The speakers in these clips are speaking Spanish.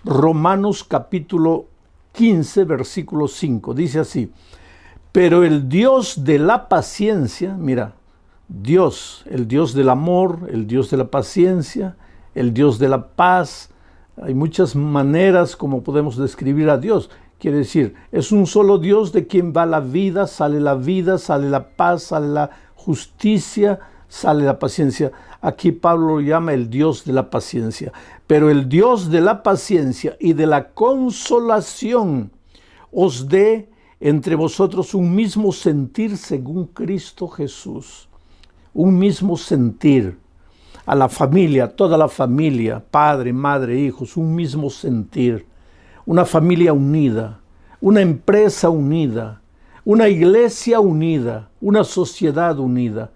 Romanos capítulo 15, versículo 5. Dice así: pero el Dios de la paciencia, mira, Dios, el Dios del amor, el Dios de la paciencia, el Dios de la paz. Hay muchas maneras como podemos describir a Dios. Quiere decir, es un solo Dios de quien va la vida, sale la paz, sale la justicia, sale la paciencia. Aquí Pablo lo llama el Dios de la paciencia. Pero el Dios de la paciencia y de la consolación os dé entre vosotros un mismo sentir según Cristo Jesús. Un mismo sentir. A la familia, toda la familia, padre, madre, hijos, un mismo sentir. Una familia unida, una empresa unida, una iglesia unida, una sociedad unida.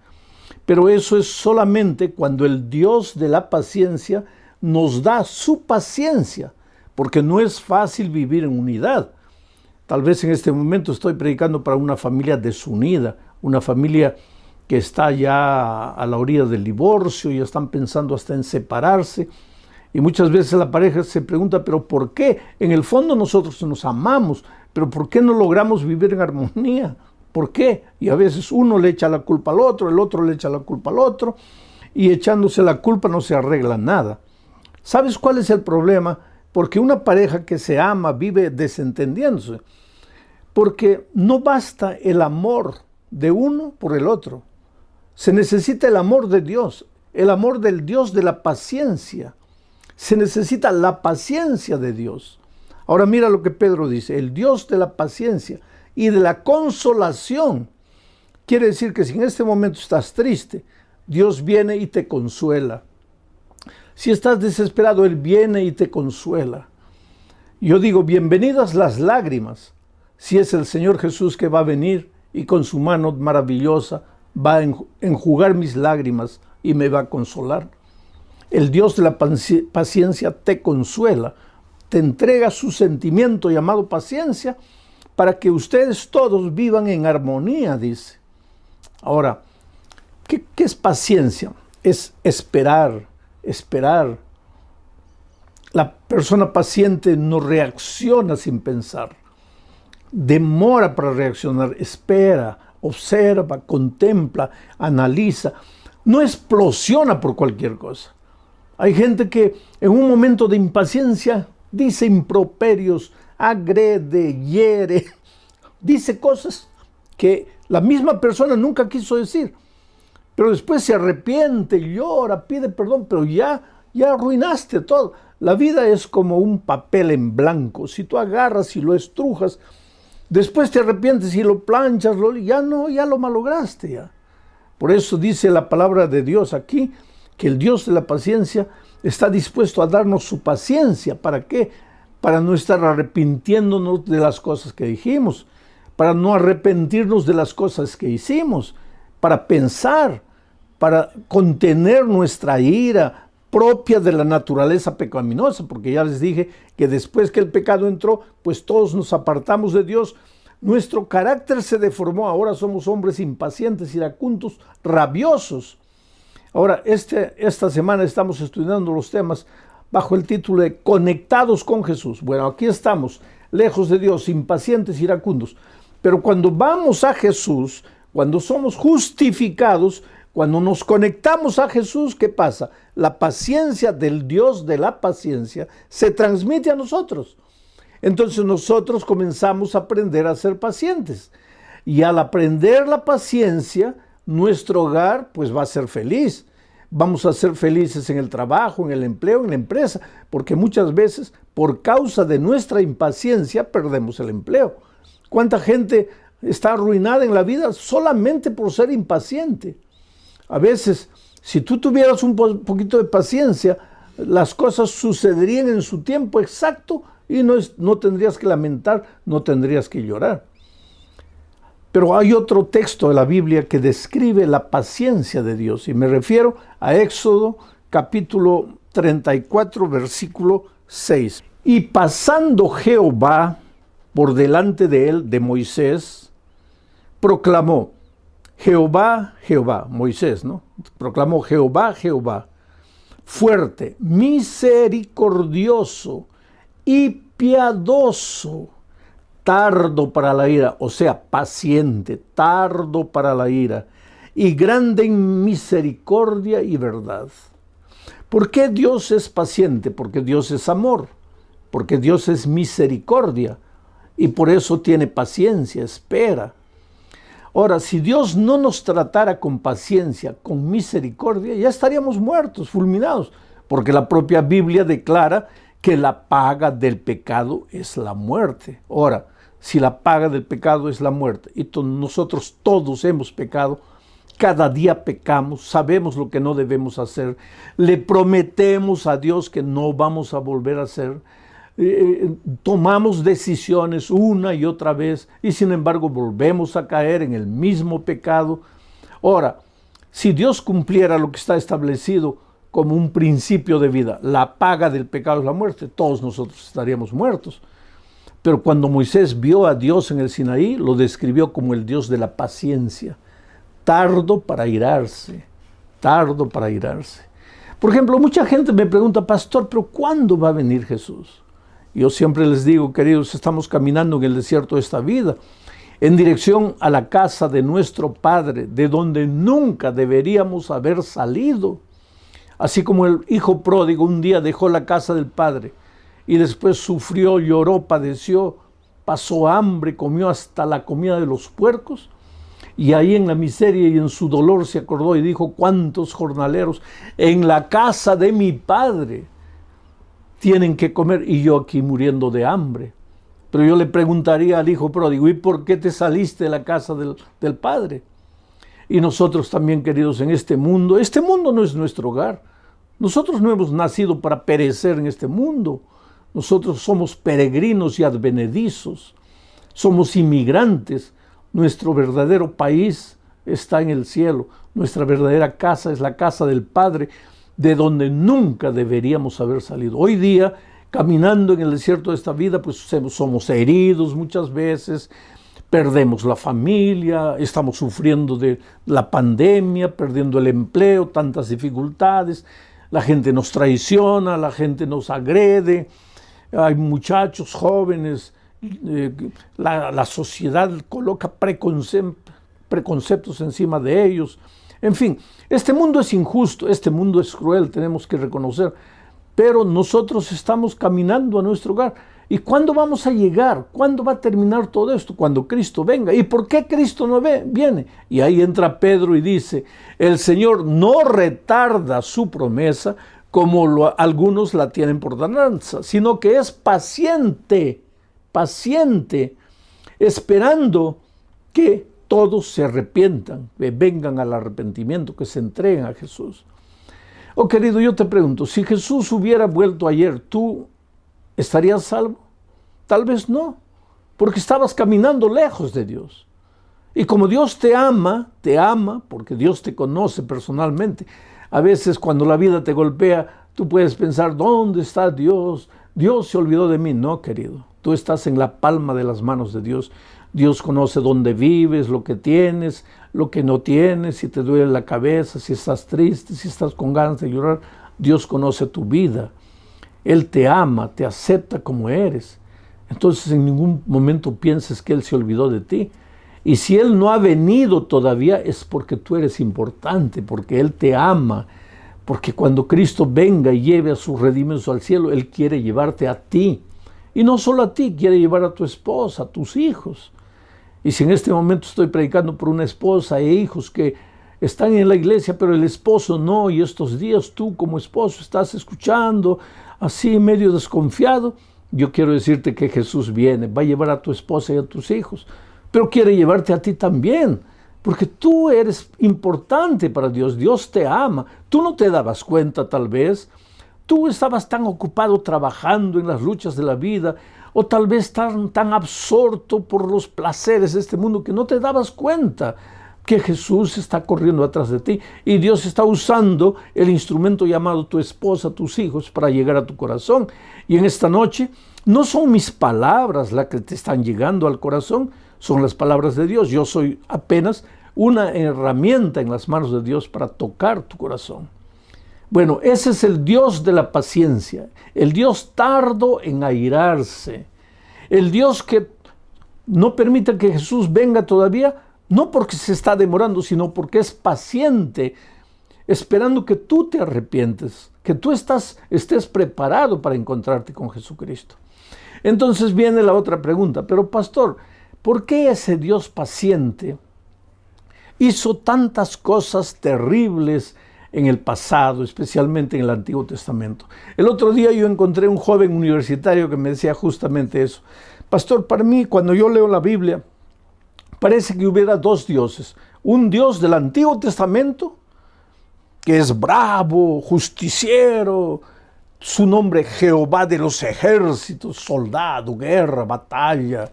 Pero eso es solamente cuando el Dios de la paciencia nos da su paciencia, porque no es fácil vivir en unidad. Tal vez en este momento estoy predicando para una familia desunida, una familia que está ya a la orilla del divorcio, ya están pensando hasta en separarse. Y muchas veces la pareja se pregunta, ¿pero por qué? En el fondo nosotros nos amamos, pero ¿por qué no logramos vivir en armonía? ¿Por qué? Y a veces uno le echa la culpa al otro, el otro le echa la culpa al otro, y echándose la culpa no se arregla nada. ¿Sabes cuál es el problema? Porque una pareja que se ama vive desentendiéndose, porque no basta el amor de uno por el otro. Se necesita el amor de Dios, el amor del Dios de la paciencia. Se necesita la paciencia de Dios. Ahora mira lo que Pedro dice: el Dios de la paciencia y de la consolación. Quiere decir que si en este momento estás triste, Dios viene y te consuela. Si estás desesperado, Él viene y te consuela. Yo digo, bienvenidas las lágrimas, si es el Señor Jesús que va a venir y con su mano maravillosa va a enjugar mis lágrimas y me va a consolar. El Dios de la paciencia te consuela, te entrega su sentimiento llamado paciencia para que ustedes todos vivan en armonía, dice. Ahora, ¿qué es paciencia? Es esperar. La persona paciente no reacciona sin pensar. Demora para reaccionar, espera, observa, contempla, analiza. No explosiona por cualquier cosa. Hay gente que en un momento de impaciencia dice improperios, agrede, hiere, dice cosas que la misma persona nunca quiso decir. Pero después se arrepiente, llora, pide perdón, pero ya arruinaste todo. La vida es como un papel en blanco. Si tú agarras y lo estrujas, después te arrepientes y lo planchas, ya lo malograste ya. Por eso dice la palabra de Dios aquí, que el Dios de la paciencia está dispuesto a darnos su paciencia. ¿Para qué? Para no estar arrepintiéndonos de las cosas que dijimos, para no arrepentirnos de las cosas que hicimos, para pensar, para contener nuestra ira propia de la naturaleza pecaminosa, porque ya les dije que después que el pecado entró, pues todos nos apartamos de Dios. Nuestro carácter se deformó, ahora somos hombres impacientes, iracundos, rabiosos. Ahora, esta semana estamos estudiando los temas bajo el título de Conectados con Jesús. Bueno, aquí estamos, lejos de Dios, impacientes, iracundos. Pero cuando vamos a Jesús, cuando somos justificados, cuando nos conectamos a Jesús, ¿qué pasa? La paciencia del Dios de la paciencia se transmite a nosotros. Entonces nosotros comenzamos a aprender a ser pacientes. Y al aprender la paciencia, nuestro hogar pues va a ser feliz. Vamos a ser felices en el trabajo, en el empleo, en la empresa, porque muchas veces por causa de nuestra impaciencia perdemos el empleo. ¿Cuánta gente está arruinada en la vida solamente por ser impaciente? A veces, si tú tuvieras un poquito de paciencia, las cosas sucederían en su tiempo exacto y no tendrías que lamentar, no tendrías que llorar. Pero hay otro texto de la Biblia que describe la paciencia de Dios, y me refiero a Éxodo capítulo 34, versículo 6. Y pasando Jehová por delante de él, de Moisés, proclamó: Jehová, Jehová, Moisés, ¿no? Proclamó: Jehová, Jehová, fuerte, misericordioso y piadoso, tardo para la ira, o sea, paciente, tardo para la ira, y grande en misericordia y verdad. ¿Por qué Dios es paciente? Porque Dios es amor, porque Dios es misericordia, y por eso tiene paciencia, espera. Ahora, si Dios no nos tratara con paciencia, con misericordia, ya estaríamos muertos, fulminados, porque la propia Biblia declara que la paga del pecado es la muerte. Ahora, si la paga del pecado es la muerte, y nosotros todos hemos pecado, cada día pecamos, sabemos lo que no debemos hacer, le prometemos a Dios que no vamos a volver a hacer, tomamos decisiones una y otra vez y sin embargo volvemos a caer en el mismo pecado. Ahora, si Dios cumpliera lo que está establecido como un principio de vida, la paga del pecado es la muerte, todos nosotros estaríamos muertos. Pero cuando Moisés vio a Dios en el Sinaí, lo describió como el Dios de la paciencia, tardo para irarse, tardo para irarse. Por ejemplo, mucha gente me pregunta, pastor, ¿pero cuándo va a venir Jesús? Yo siempre les digo, queridos, estamos caminando en el desierto de esta vida, en dirección a la casa de nuestro Padre, de donde nunca deberíamos haber salido. Así como el hijo pródigo un día dejó la casa del Padre y después sufrió, lloró, padeció, pasó hambre, comió hasta la comida de los puercos, y ahí en la miseria y en su dolor se acordó y dijo, ¿cuántos jornaleros en la casa de mi Padre tienen que comer y yo aquí muriendo de hambre? Pero yo le preguntaría al hijo pródigo, ¿y por qué te saliste de la casa del Padre? Y nosotros también, queridos, en este mundo no es nuestro hogar. Nosotros no hemos nacido para perecer en este mundo. Nosotros somos peregrinos y advenedizos. Somos inmigrantes. Nuestro verdadero país está en el cielo. Nuestra verdadera casa es la casa del Padre, de donde nunca deberíamos haber salido. Hoy día, caminando en el desierto de esta vida, pues somos heridos muchas veces, perdemos la familia, estamos sufriendo de la pandemia, perdiendo el empleo, tantas dificultades, la gente nos traiciona, la gente nos agrede, hay muchachos jóvenes, la sociedad coloca preconceptos encima de ellos. En fin, este mundo es injusto, este mundo es cruel, tenemos que reconocer, pero nosotros estamos caminando a nuestro hogar. ¿Y cuándo vamos a llegar? ¿Cuándo va a terminar todo esto? Cuando Cristo venga. ¿Y por qué Cristo no viene? Y ahí entra Pedro y dice, el Señor no retarda su promesa como algunos la tienen por tardanza, sino que es paciente, esperando que todos se arrepientan, que vengan al arrepentimiento, que se entreguen a Jesús. Oh, querido, yo te pregunto, si Jesús hubiera vuelto ayer, ¿tú estarías salvo? Tal vez no, porque estabas caminando lejos de Dios. Y como Dios te ama, porque Dios te conoce personalmente. A veces cuando la vida te golpea, tú puedes pensar, ¿dónde está Dios? Dios se olvidó de mí. No, querido, tú estás en la palma de las manos de Dios. Dios conoce dónde vives, lo que tienes, lo que no tienes, si te duele la cabeza, si estás triste, si estás con ganas de llorar. Dios conoce tu vida. Él te ama, te acepta como eres. Entonces en ningún momento pienses que Él se olvidó de ti. Y si Él no ha venido todavía es porque tú eres importante, porque Él te ama. Porque cuando Cristo venga y lleve a sus redimidos al cielo, Él quiere llevarte a ti. Y no solo a ti, quiere llevar a tu esposa, a tus hijos. Y si en este momento estoy predicando por una esposa e hijos que están en la iglesia, pero el esposo no, y estos días tú como esposo estás escuchando así medio desconfiado, yo quiero decirte que Jesús viene, va a llevar a tu esposa y a tus hijos, pero quiere llevarte a ti también, porque tú eres importante para Dios, Dios te ama, tú no te dabas cuenta tal vez, tú estabas tan ocupado trabajando en las luchas de la vida, o tal vez tan absorto por los placeres de este mundo que no te dabas cuenta que Jesús está corriendo atrás de ti y Dios está usando el instrumento llamado tu esposa, tus hijos, para llegar a tu corazón. Y en esta noche no son mis palabras las que te están llegando al corazón, son las palabras de Dios. Yo soy apenas una herramienta en las manos de Dios para tocar tu corazón. Bueno, ese es el Dios de la paciencia, el Dios tardo en airarse, el Dios que no permite que Jesús venga todavía, no porque se está demorando, sino porque es paciente, esperando que tú te arrepientes, que tú estés preparado para encontrarte con Jesucristo. Entonces viene la otra pregunta, pero pastor, ¿por qué ese Dios paciente hizo tantas cosas terribles en el pasado, especialmente en el Antiguo Testamento? El otro día yo encontré un joven universitario que me decía justamente eso. Pastor, para mí, cuando yo leo la Biblia, parece que hubiera dos dioses. Un Dios del Antiguo Testamento, que es bravo, justiciero, su nombre Jehová de los ejércitos, soldado, guerra, batalla.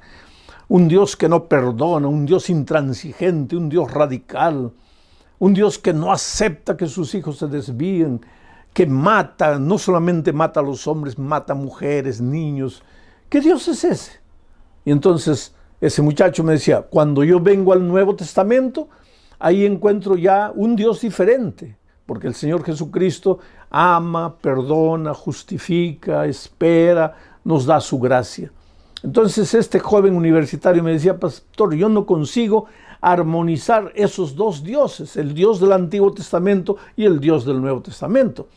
Un Dios que no perdona, un Dios intransigente, un Dios radical, un Dios que no acepta que sus hijos se desvíen, que mata, no solamente mata a los hombres, mata a mujeres, niños. ¿Qué Dios es ese? Y entonces ese muchacho me decía, cuando yo vengo al Nuevo Testamento, ahí encuentro ya un Dios diferente, porque el Señor Jesucristo ama, perdona, justifica, espera, nos da su gracia. Entonces este joven universitario me decía, pastor, yo no consigo armonizar esos dos dioses, el Dios del Antiguo Testamento y el Dios del Nuevo Testamento.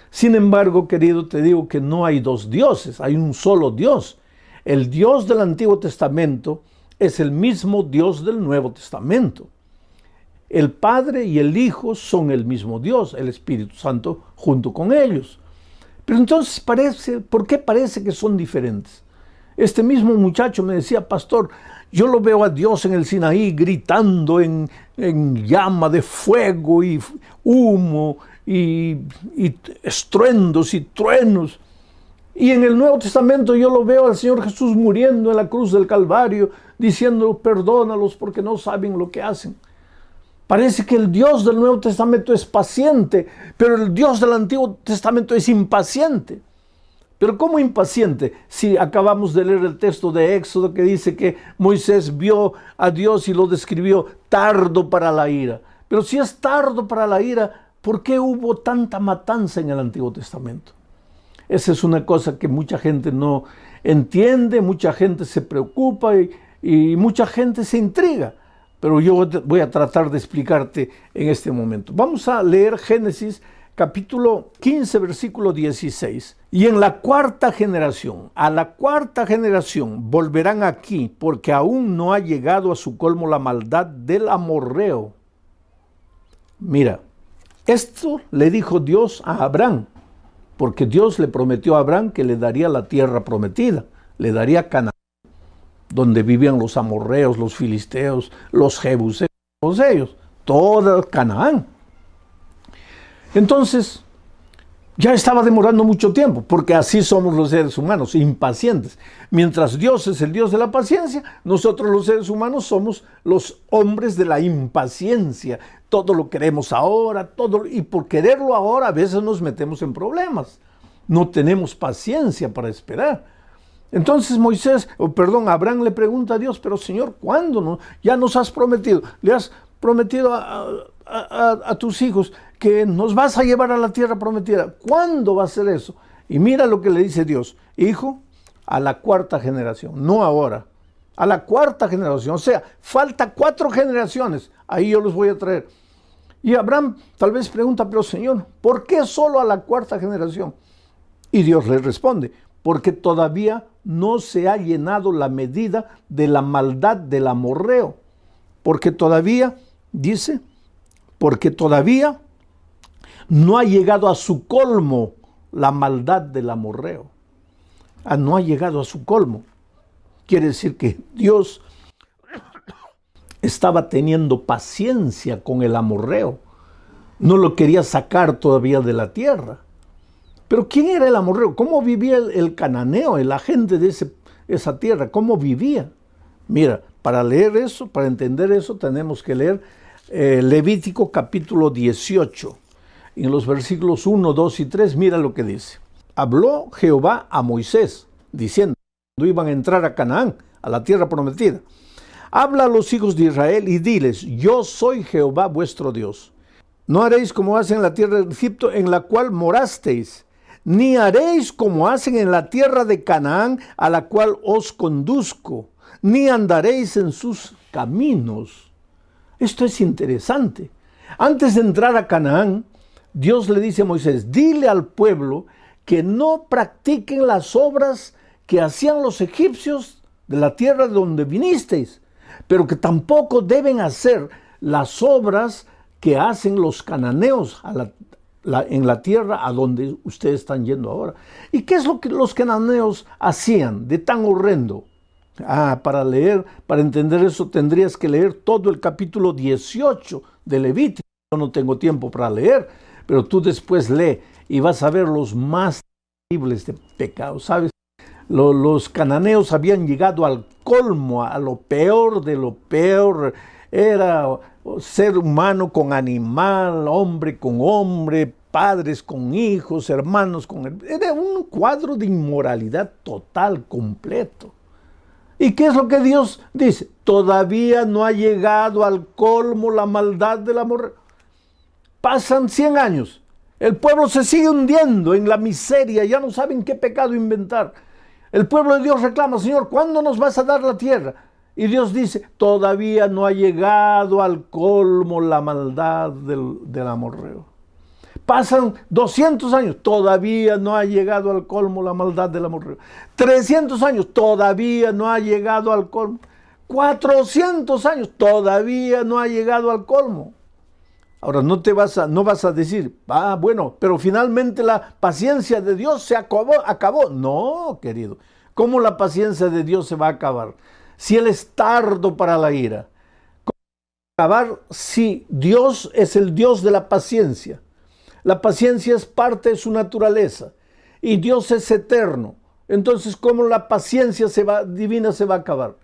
Sin embargo, querido, te digo que no hay dos dioses, hay un solo Dios. El Dios del Antiguo Testamento es el mismo Dios del Nuevo Testamento. El Padre y el Hijo son el mismo Dios, el Espíritu Santo junto con ellos. Pero entonces ¿por qué parece que son diferentes? Este mismo muchacho me decía, pastor, yo lo veo a Dios en el Sinaí gritando en llama de fuego y humo y estruendos y truenos. Y en el Nuevo Testamento yo lo veo al Señor Jesús muriendo en la cruz del Calvario, diciendo, perdónalos porque no saben lo que hacen. Parece que el Dios del Nuevo Testamento es paciente, pero el Dios del Antiguo Testamento es impaciente. Pero ¿cómo impaciente? Si acabamos de leer el texto de Éxodo que dice que Moisés vio a Dios y lo describió tardo para la ira. Pero si es tardo para la ira, ¿por qué hubo tanta matanza en el Antiguo Testamento? Esa es una cosa que mucha gente no entiende, mucha gente se preocupa y mucha gente se intriga. Pero yo voy a tratar de explicarte en este momento. Vamos a leer Génesis capítulo 15, versículo 16. Y en la cuarta generación, a la cuarta generación volverán aquí, porque aún no ha llegado a su colmo la maldad del amorreo. Mira, esto le dijo Dios a Abraham, porque Dios le prometió a Abraham que le daría la tierra prometida, le daría Canaán, donde vivían los amorreos, los filisteos, los jebuseos, todos ellos, toda Canaán. Entonces, ya estaba demorando mucho tiempo, porque así somos los seres humanos, impacientes. Mientras Dios es el Dios de la paciencia, nosotros los seres humanos somos los hombres de la impaciencia. Todo lo queremos ahora, y por quererlo ahora a veces nos metemos en problemas. No tenemos paciencia para esperar. Entonces Abraham le pregunta a Dios, pero Señor, ¿cuándo no? Ya nos has prometido, le has prometido a tus hijos que nos vas a llevar a la tierra prometida. ¿Cuándo va a ser eso? Y mira lo que le dice Dios, hijo, a la cuarta generación, no ahora, a la cuarta generación, o sea, falta 4 generaciones, ahí yo los voy a traer. Y Abraham tal vez pregunta, pero Señor, ¿por qué solo a la cuarta generación? Y Dios le responde, porque todavía no se ha llenado la medida de la maldad del amorreo, porque todavía, dice, porque todavía no ha llegado a su colmo la maldad del amorreo. No ha llegado a su colmo. Quiere decir que Dios estaba teniendo paciencia con el amorreo. No lo quería sacar todavía de la tierra. Pero ¿quién era el amorreo? ¿Cómo vivía el cananeo, la gente de esa tierra? ¿Cómo vivía? Mira, para leer eso, para entender eso, tenemos que leer Levítico capítulo 18. En los versículos 1, 2 y 3, mira lo que dice. Habló Jehová a Moisés, diciendo, cuando iban a entrar a Canaán, a la tierra prometida. Habla a los hijos de Israel y diles, yo soy Jehová vuestro Dios. No haréis como hacen en la tierra de Egipto, en la cual morasteis, ni haréis como hacen en la tierra de Canaán, a la cual os conduzco, ni andaréis en sus caminos. Esto es interesante. Antes de entrar a Canaán, Dios le dice a Moisés, dile al pueblo que no practiquen las obras que hacían los egipcios de la tierra de donde vinisteis, pero que tampoco deben hacer las obras que hacen los cananeos en la tierra a donde ustedes están yendo ahora. ¿Y qué es lo que los cananeos hacían de tan horrendo? Para entender eso tendrías que leer todo el capítulo 18 de Levítico. Yo no tengo tiempo para leer, pero tú después lee y vas a ver los más terribles de pecados, ¿sabes? Los cananeos habían llegado al colmo, a lo peor de lo peor. Era ser humano con animal, hombre con hombre, padres con hijos, hermanos con... Era un cuadro de inmoralidad total, completo. ¿Y qué es lo que Dios dice? Todavía no ha llegado al colmo la maldad del amor. Pasan 100 años. El pueblo se sigue hundiendo en la miseria. Ya no saben qué pecado inventar. El pueblo de Dios reclama, Señor, ¿cuándo nos vas a dar la tierra? Y Dios dice, todavía no ha llegado al colmo la maldad del amorreo. Pasan 200 años, todavía no ha llegado al colmo la maldad del amorreo. 300 años, todavía no ha llegado al colmo. 400 años, todavía no ha llegado al colmo. Ahora, no vas a decir, bueno, pero finalmente la paciencia de Dios se acabó. No, querido. ¿Cómo la paciencia de Dios se va a acabar? Si Él es tardo para la ira. ¿Cómo va a acabar si Dios es el Dios de la paciencia? La paciencia es parte de su naturaleza. Y Dios es eterno. Entonces, ¿cómo la paciencia divina se va a acabar?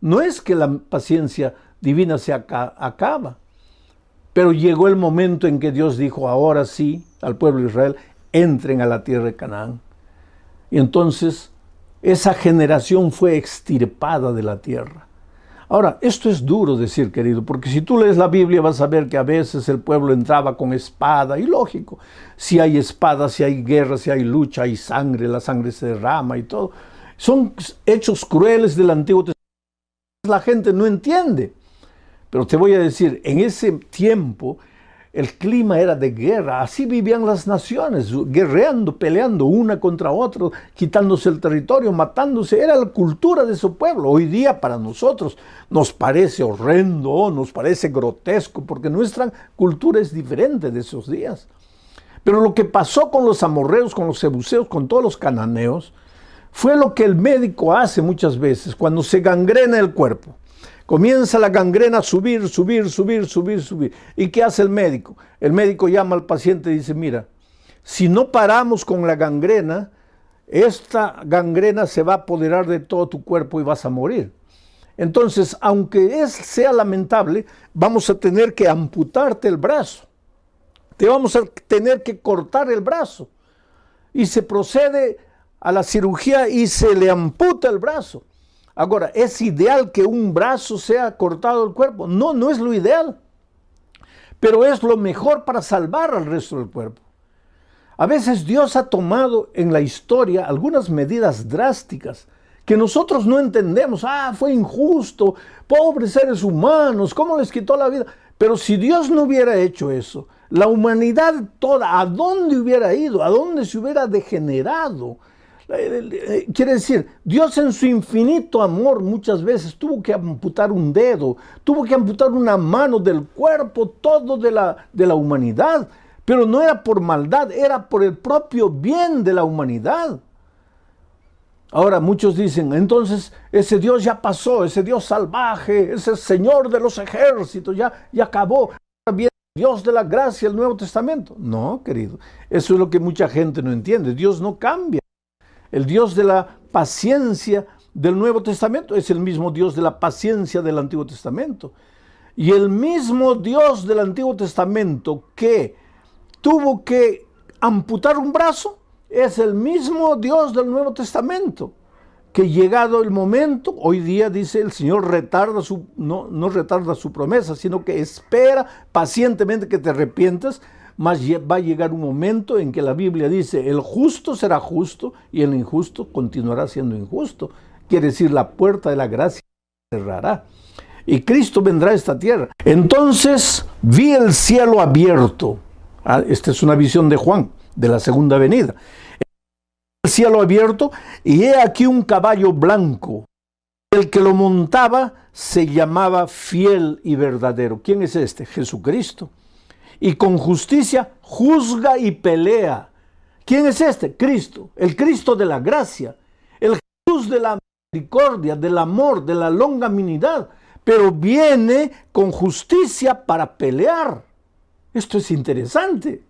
No es que la paciencia divina se acaba. Pero llegó el momento en que Dios dijo, ahora sí, al pueblo de Israel, entren a la tierra de Canaán. Y entonces esa generación fue extirpada de la tierra. Ahora, esto es duro decir, querido, porque si tú lees la Biblia vas a ver que a veces el pueblo entraba con espada, y lógico, si hay espada, si hay guerra, si hay lucha, hay sangre, la sangre se derrama y todo. Son hechos crueles del Antiguo Testamento. La gente no entiende. Pero te voy a decir, en ese tiempo el clima era de guerra, así vivían las naciones, guerreando, peleando una contra otra, quitándose el territorio, matándose, era la cultura de su pueblo. Hoy día para nosotros nos parece horrendo, nos parece grotesco, porque nuestra cultura es diferente de esos días. Pero lo que pasó con los amorreos, con los jebuseos, con todos los cananeos, fue lo que el médico hace muchas veces cuando se gangrena el cuerpo. Comienza la gangrena a subir. ¿Y qué hace el médico? El médico llama al paciente y dice, mira, si no paramos con la gangrena, esta gangrena se va a apoderar de todo tu cuerpo y vas a morir. Entonces, aunque sea lamentable, vamos a tener que amputarte el brazo. Te vamos a tener que cortar el brazo. Y se procede a la cirugía y se le amputa el brazo. Ahora, ¿es ideal que un brazo sea cortado del cuerpo? No, no es lo ideal. Pero es lo mejor para salvar al resto del cuerpo. A veces Dios ha tomado en la historia algunas medidas drásticas que nosotros no entendemos. Fue injusto, pobres seres humanos, ¿cómo les quitó la vida? Pero si Dios no hubiera hecho eso, la humanidad toda, ¿a dónde hubiera ido? ¿A dónde se hubiera degenerado? Quiere decir, Dios en su infinito amor muchas veces tuvo que amputar un dedo, tuvo que amputar una mano del cuerpo todo de la humanidad, pero no era por maldad, era por el propio bien de la humanidad. Ahora muchos dicen, entonces ese Dios ya pasó, ese Dios salvaje, ese Señor de los ejércitos ya acabó. Ahora viene Dios de la gracia, el Nuevo Testamento. No, querido, eso es lo que mucha gente no entiende. Dios no cambia. El Dios de la paciencia del Nuevo Testamento es el mismo Dios de la paciencia del Antiguo Testamento. Y el mismo Dios del Antiguo Testamento que tuvo que amputar un brazo es el mismo Dios del Nuevo Testamento que llegado el momento, hoy día dice el Señor no retarda su promesa, sino que espera pacientemente que te arrepientas, mas va a llegar un momento en que la Biblia dice, el justo será justo y el injusto continuará siendo injusto. Quiere decir, la puerta de la gracia se cerrará y Cristo vendrá a esta tierra. Entonces vi el cielo abierto. Esta es una visión de Juan, de la segunda venida. El cielo abierto, y he aquí un caballo blanco. El que lo montaba se llamaba Fiel y Verdadero. ¿Quién es este? Jesucristo. Y con justicia juzga y pelea. ¿Quién es este? Cristo. El Cristo de la gracia. El Jesús de la misericordia, del amor, de la longanimidad. Pero viene con justicia para pelear. Esto es interesante.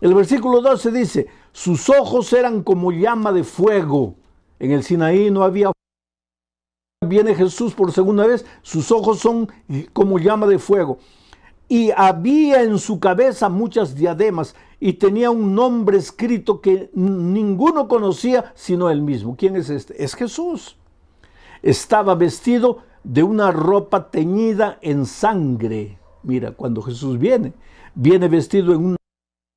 El versículo 12 dice, sus ojos eran como llama de fuego. En el Sinaí no había fuego. Viene Jesús por segunda vez, sus ojos son como llama de fuego. Y había en su cabeza muchas diademas y tenía un nombre escrito que ninguno conocía sino él mismo. ¿Quién es este? Es Jesús. Estaba vestido de una ropa teñida en sangre. Mira, cuando Jesús viene vestido en una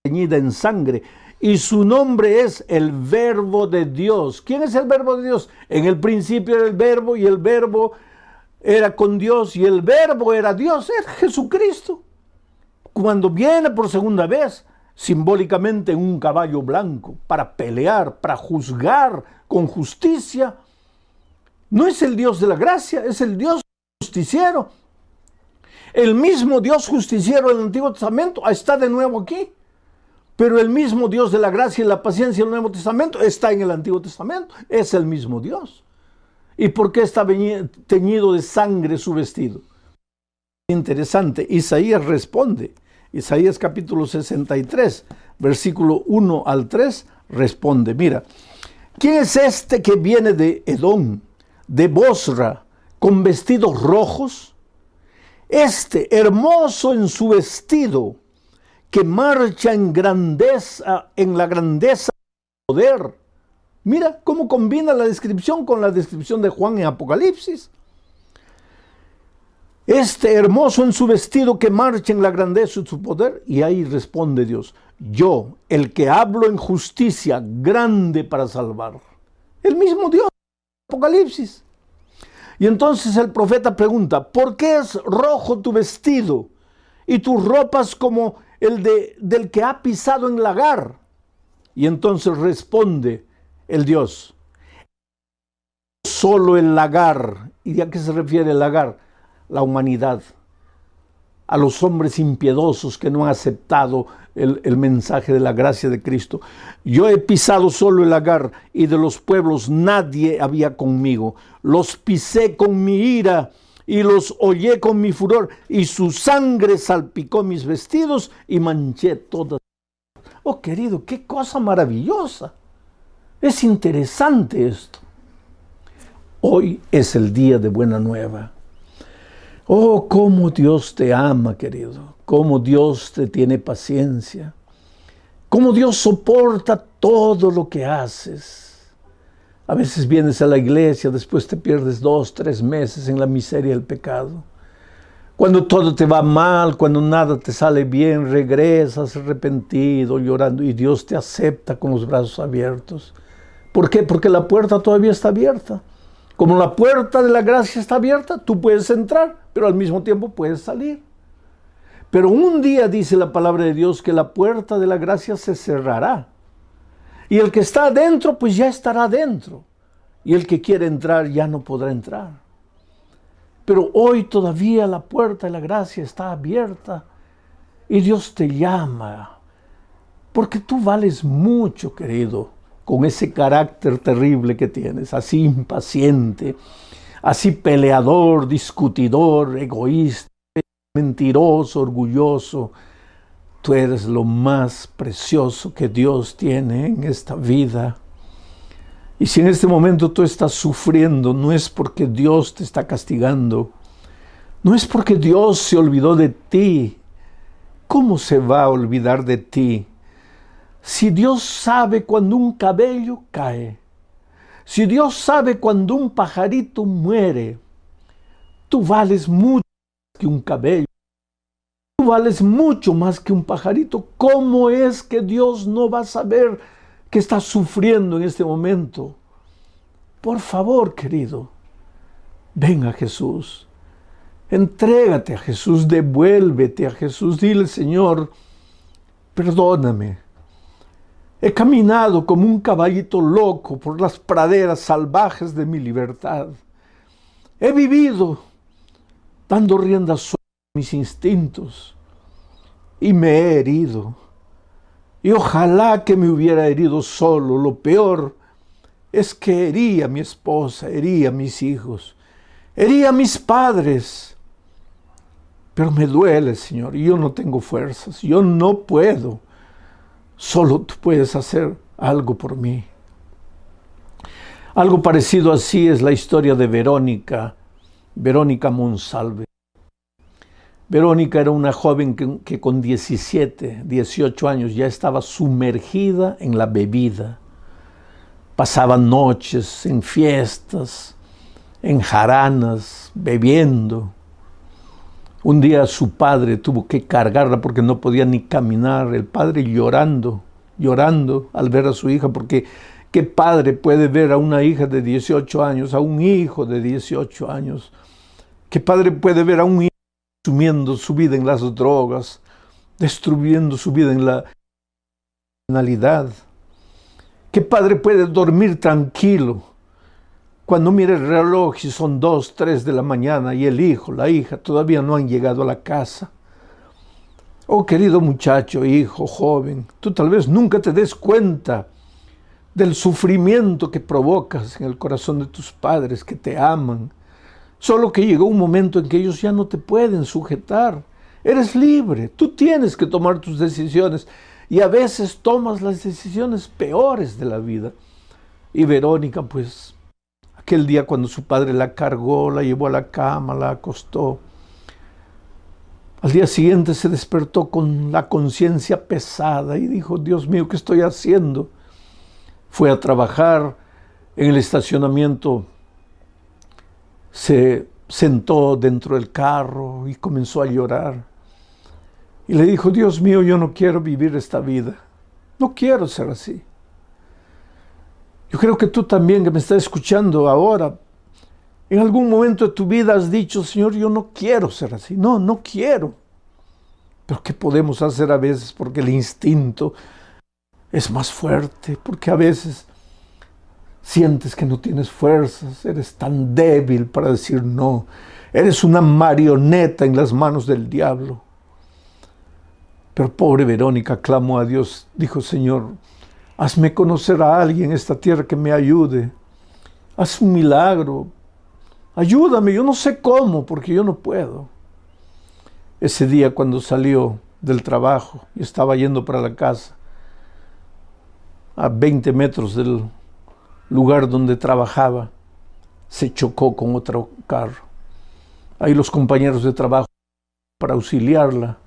teñida en sangre, y su nombre es el Verbo de Dios. ¿Quién es el Verbo de Dios? En el principio era el Verbo, y el Verbo era con Dios, y el Verbo era Dios, es Jesucristo. Cuando viene por segunda vez, simbólicamente en un caballo blanco, para pelear, para juzgar con justicia, no es el Dios de la gracia, es el Dios justiciero. El mismo Dios justiciero del Antiguo Testamento está de nuevo aquí. Pero el mismo Dios de la gracia y la paciencia del Nuevo Testamento está en el Antiguo Testamento. Es el mismo Dios. ¿Y por qué está teñido de sangre su vestido? Interesante. Isaías responde. Isaías capítulo 63, versículo 1 al 3, responde. Mira, ¿quién es este que viene de Edom, de Bosra, con vestidos rojos? Este, hermoso en su vestido, que marcha en grandeza, en la grandeza del poder. Mira cómo combina la descripción con la descripción de Juan en Apocalipsis. Este hermoso en su vestido que marcha en la grandeza de su poder. Y ahí responde Dios, yo, el que hablo en justicia, grande para salvar. El mismo Dios en Apocalipsis. Y entonces el profeta pregunta, ¿por qué es rojo tu vestido y tus ropas como del que ha pisado en lagar? Y entonces responde el Dios, solo el lagar. ¿Y a qué se refiere el lagar? La humanidad, a los hombres impiedosos que no han aceptado el mensaje de la gracia de Cristo. Yo he pisado solo el lagar, y de los pueblos nadie había conmigo. Los pisé con mi ira y los hollé con mi furor, y su sangre salpicó mis vestidos y manché todas. Oh, querido, qué cosa maravillosa. Es interesante esto. Hoy es el día de buena nueva. Oh, cómo Dios te ama, querido. Cómo Dios te tiene paciencia. Cómo Dios soporta todo lo que haces. A veces vienes a la iglesia, después te pierdes 2, 3 meses en la miseria del pecado. Cuando todo te va mal, cuando nada te sale bien, regresas arrepentido, llorando, y Dios te acepta con los brazos abiertos. ¿Por qué? Porque la puerta todavía está abierta. Como la puerta de la gracia está abierta, tú puedes entrar, pero al mismo tiempo puedes salir. Pero un día dice la palabra de Dios que la puerta de la gracia se cerrará. Y el que está adentro, pues ya estará adentro. Y el que quiere entrar ya no podrá entrar. Pero hoy todavía la puerta de la gracia está abierta. Y Dios te llama. Porque tú vales mucho, querido, con ese carácter terrible que tienes, así impaciente, así peleador, discutidor, egoísta, mentiroso, orgulloso. Tú eres lo más precioso que Dios tiene en esta vida. Y si en este momento tú estás sufriendo, no es porque Dios te está castigando, no es porque Dios se olvidó de ti. ¿Cómo se va a olvidar de ti? Si Dios sabe cuando un cabello cae, Si Dios sabe cuando un pajarito muere, tú vales mucho más que un cabello. Tú vales mucho más que un pajarito. ¿Cómo es que Dios no va a saber que estás sufriendo en este momento? Por favor, querido, ven a Jesús. Entrégate a Jesús, devuélvete a Jesús. Dile, Señor, perdóname. He caminado como un caballito loco por las praderas salvajes de mi libertad. He vivido dando rienda suelta a mis instintos y me he herido. Y ojalá que me hubiera herido solo. Lo peor es que herí a mi esposa, herí a mis hijos, herí a mis padres. Pero me duele, Señor, y yo no tengo fuerzas, yo no puedo. Solo tú puedes hacer algo por mí. Algo parecido así es la historia de Verónica Monsalve. Verónica era una joven que con 17, 18 años ya estaba sumergida en la bebida. Pasaba noches en fiestas, en jaranas, bebiendo. Un día su padre tuvo que cargarla porque no podía ni caminar. El padre llorando al ver a su hija, porque ¿qué padre puede ver a una hija de 18 años, a un hijo de 18 años? ¿Qué padre puede ver a un hijo consumiendo su vida en las drogas, destruyendo su vida en la criminalidad? ¿Qué padre puede dormir tranquilo cuando mira el reloj y son 2, 3 de la mañana y el hijo, la hija todavía no han llegado a la casa? Oh, querido muchacho, hijo, joven, tú tal vez nunca te des cuenta del sufrimiento que provocas en el corazón de tus padres que te aman. Solo que llegó un momento en que ellos ya no te pueden sujetar. Eres libre, tú tienes que tomar tus decisiones y a veces tomas las decisiones peores de la vida. Y Verónica, pues, aquel día cuando su padre la cargó, la llevó a la cama, la acostó, al día siguiente se despertó con la conciencia pesada y dijo, Dios mío, ¿qué estoy haciendo? Fue a trabajar en el estacionamiento, se sentó dentro del carro y comenzó a llorar. Y le dijo, Dios mío, yo no quiero vivir esta vida. No quiero ser así. Yo creo que tú también, que me estás escuchando ahora, en algún momento de tu vida has dicho, Señor, yo no quiero ser así. No quiero. Pero ¿qué podemos hacer a veces? Porque el instinto es más fuerte, porque a veces sientes que no tienes fuerzas, eres tan débil para decir no, eres una marioneta en las manos del diablo. Pero pobre Verónica clamó a Dios, dijo, Señor, hazme conocer a alguien en esta tierra que me ayude, haz un milagro, ayúdame, yo no sé cómo, porque yo no puedo. Ese día cuando salió del trabajo y estaba yendo para la casa, a 20 metros del lugar donde trabajaba, se chocó con otro carro. Ahí los compañeros de trabajo para auxiliarla.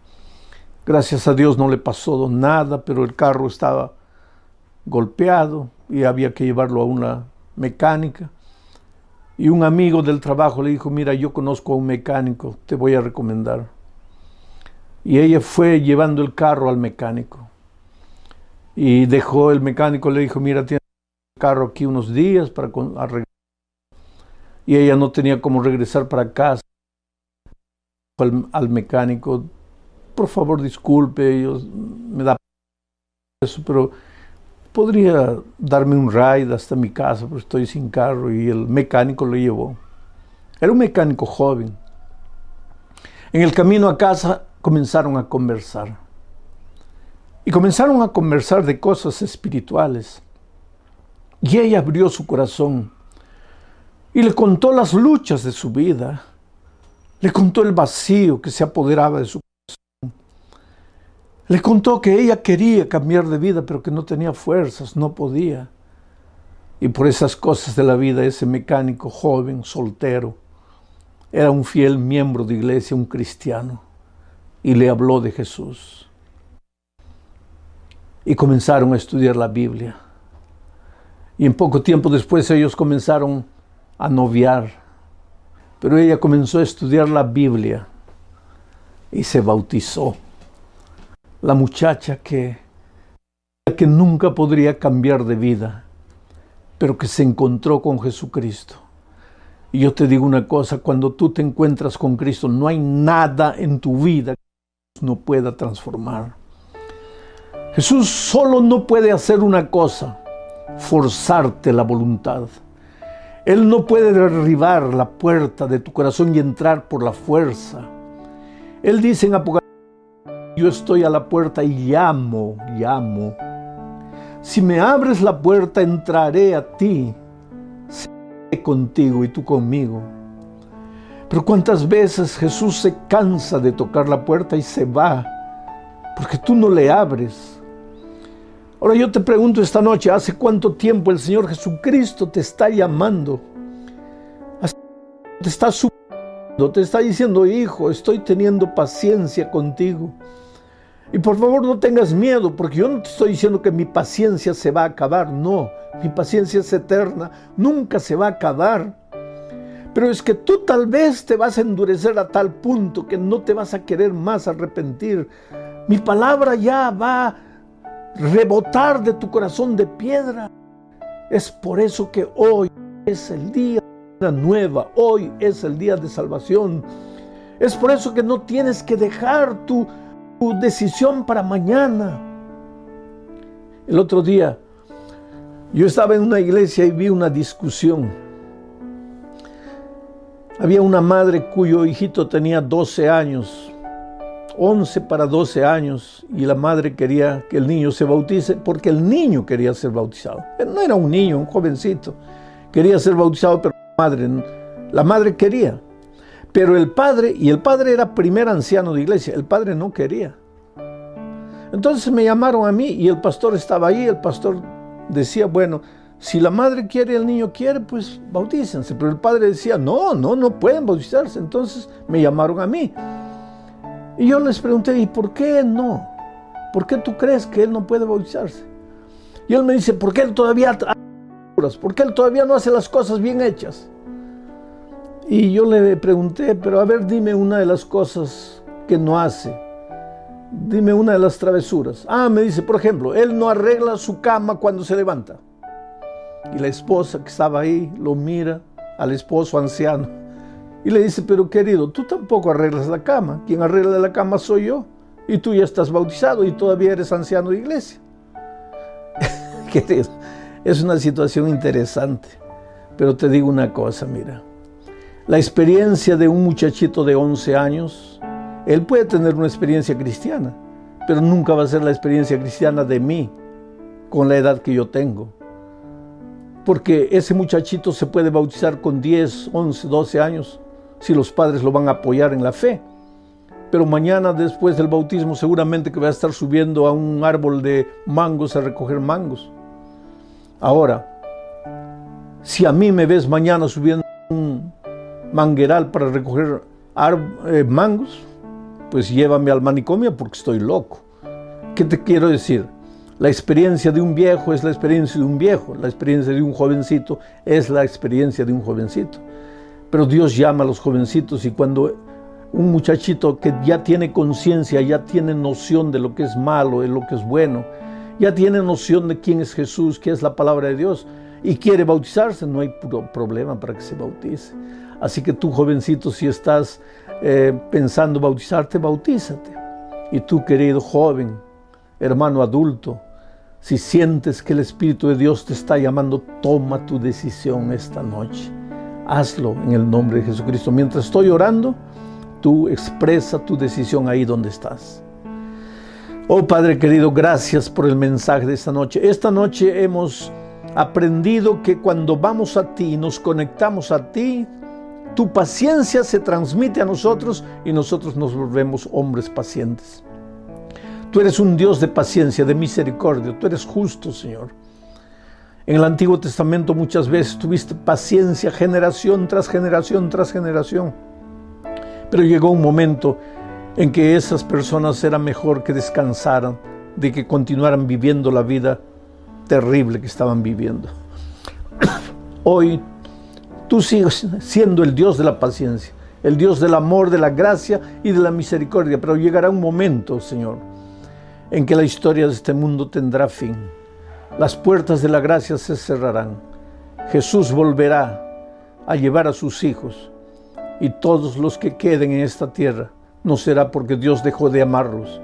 Gracias a Dios no le pasó nada, pero el carro estaba golpeado y había que llevarlo a una mecánica. Y un amigo del trabajo le dijo, mira, yo conozco a un mecánico, te voy a recomendar. Y ella fue llevando el carro al mecánico. Y dejó el mecánico, le dijo, mira, tienes el carro aquí unos días para arreglar. Y ella no tenía cómo regresar para casa. Al mecánico, por favor, disculpe, me da eso, pero podría darme un ride hasta mi casa, porque estoy sin carro. Y el mecánico lo llevó. Era un mecánico joven. En el camino a casa comenzaron a conversar. Y comenzaron a conversar de cosas espirituales. Y ella abrió su corazón y le contó las luchas de su vida. Le contó el vacío que se apoderaba de su corazón. Le contó que ella quería cambiar de vida, pero que no tenía fuerzas, no podía. Y por esas cosas de la vida, ese mecánico joven, soltero, era un fiel miembro de iglesia, un cristiano, y le habló de Jesús. Y comenzaron a estudiar la Biblia. Y en poco tiempo después ellos comenzaron a noviar. Pero ella comenzó a estudiar la Biblia y se bautizó. La muchacha que nunca podría cambiar de vida, pero que se encontró con Jesucristo. Y yo te digo una cosa, cuando tú te encuentras con Cristo, no hay nada en tu vida que no pueda transformar. Jesús solo no puede hacer una cosa: forzarte la voluntad. Él no puede derribar la puerta de tu corazón y entrar por la fuerza. Él dice en Apocalipsis: yo estoy a la puerta y llamo. Si me abres la puerta, entraré a ti, seré contigo y tú conmigo. Pero ¿cuántas veces Jesús se cansa de tocar la puerta y se va porque tú no le abres? Ahora yo te pregunto esta noche, ¿hace cuánto tiempo el Señor Jesucristo te está llamando? Te está suplicando, te está diciendo: hijo, estoy teniendo paciencia contigo. Y por favor no tengas miedo, porque yo no te estoy diciendo que mi paciencia se va a acabar. No, mi paciencia es eterna, nunca se va a acabar. Pero es que tú tal vez te vas a endurecer a tal punto que no te vas a querer más arrepentir. Mi palabra ya va a rebotar de tu corazón de piedra. Es por eso que hoy es el día de una nueva, hoy es el día de salvación. Es por eso que no tienes que dejar tu decisión para mañana. El otro día yo estaba en una iglesia y vi una discusión. Había una madre cuyo hijito tenía 12 años, 11 para 12 años, y la madre quería que el niño se bautice porque el niño quería ser bautizado. Él no era un niño, un jovencito. Quería ser bautizado, pero la madre quería. Pero el padre era primer anciano de iglesia, el padre no quería. Entonces me llamaron a mí y el pastor estaba ahí. El pastor decía: bueno, si la madre quiere y el niño quiere, pues bautícense. Pero el padre decía: no pueden bautizarse. Entonces me llamaron a mí. Y yo les pregunté: ¿y por qué no? ¿Por qué tú crees que él no puede bautizarse? Y él me dice: porque él todavía no hace las cosas bien hechas. Y yo le pregunté: pero a ver, dime una de las cosas que no hace. Dime una de las travesuras. Me dice: por ejemplo, él no arregla su cama cuando se levanta. Y la esposa que estaba ahí lo mira al esposo anciano y le dice: pero querido, tú tampoco arreglas la cama. Quien arregla la cama soy yo. Y tú ya estás bautizado y todavía eres anciano de iglesia. Querido, es una situación interesante. Pero te digo una cosa, mira. La experiencia de un muchachito de 11 años, él puede tener una experiencia cristiana, pero nunca va a ser la experiencia cristiana de mí, con la edad que yo tengo. Porque ese muchachito se puede bautizar con 10, 11, 12 años, si los padres lo van a apoyar en la fe. Pero mañana, después del bautismo, seguramente que va a estar subiendo a un árbol de mangos a recoger mangos. Ahora, si a mí me ves mañana subiendo un mangueral para recoger mangos, pues llévame al manicomio porque estoy loco. ¿Qué te quiero decir? La experiencia de un viejo es la experiencia de un viejo, la experiencia de un jovencito es la experiencia de un jovencito. Pero Dios llama a los jovencitos, y cuando un muchachito que ya tiene conciencia, ya tiene noción de lo que es malo, de lo que es bueno, ya tiene noción de quién es Jesús, qué es la palabra de Dios, y quiere bautizarse, no hay problema para que se bautice. Así que tú, jovencito, si estás pensando bautizarte, bautízate. Y tú, querido joven, hermano adulto, si sientes que el Espíritu de Dios te está llamando, toma tu decisión esta noche. Hazlo en el nombre de Jesucristo. Mientras estoy orando, tú expresa tu decisión ahí donde estás. Oh Padre querido, gracias por el mensaje de esta noche. Esta noche hemos aprendido que cuando vamos a ti, nos conectamos a ti, tu paciencia se transmite a nosotros y nosotros nos volvemos hombres pacientes. Tú eres un Dios de paciencia, de misericordia. Tú eres justo, Señor. En el Antiguo Testamento muchas veces tuviste paciencia generación tras generación tras generación. Pero llegó un momento en que esas personas era mejor que descansaran de que continuaran viviendo la vida terrible que estaban viviendo. Hoy tú sigues siendo el Dios de la paciencia, el Dios del amor, de la gracia y de la misericordia, pero llegará un momento, Señor, en que la historia de este mundo tendrá fin. Las puertas de la gracia se cerrarán. Jesús volverá a llevar a sus hijos, y todos los que queden en esta tierra, no será porque Dios dejó de amarlos,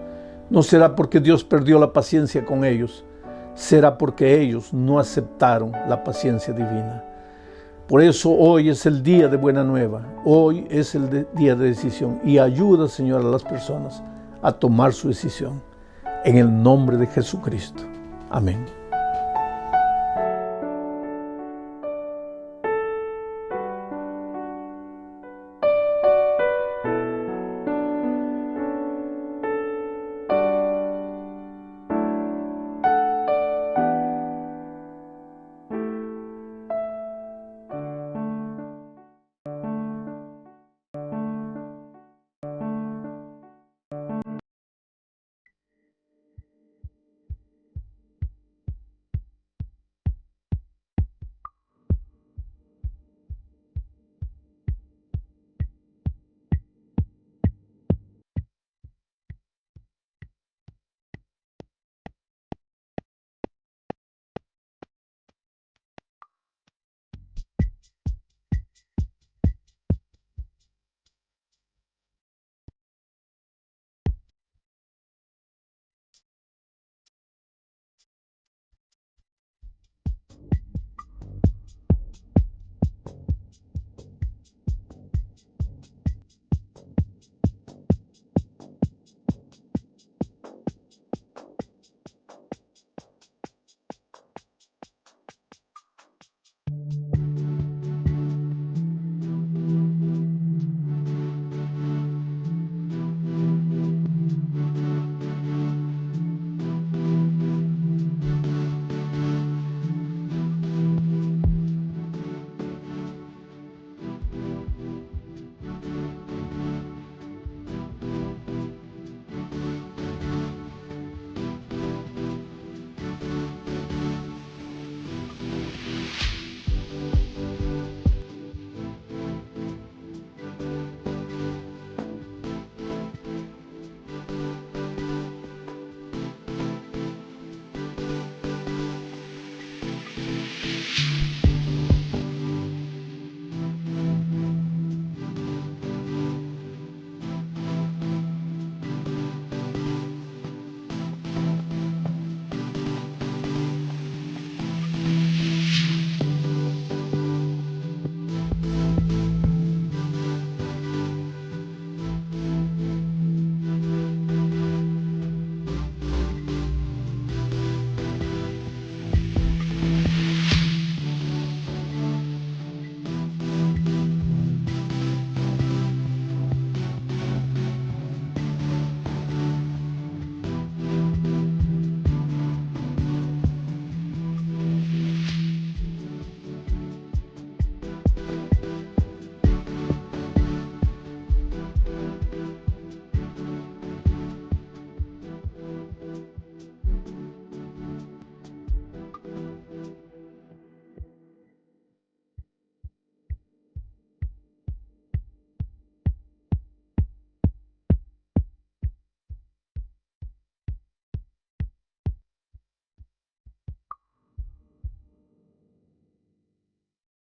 no será porque Dios perdió la paciencia con ellos, será porque ellos no aceptaron la paciencia divina. Por eso hoy es el día de buena nueva, hoy es el día de decisión, y ayuda, Señor, a las personas a tomar su decisión. En el nombre de Jesucristo. Amén.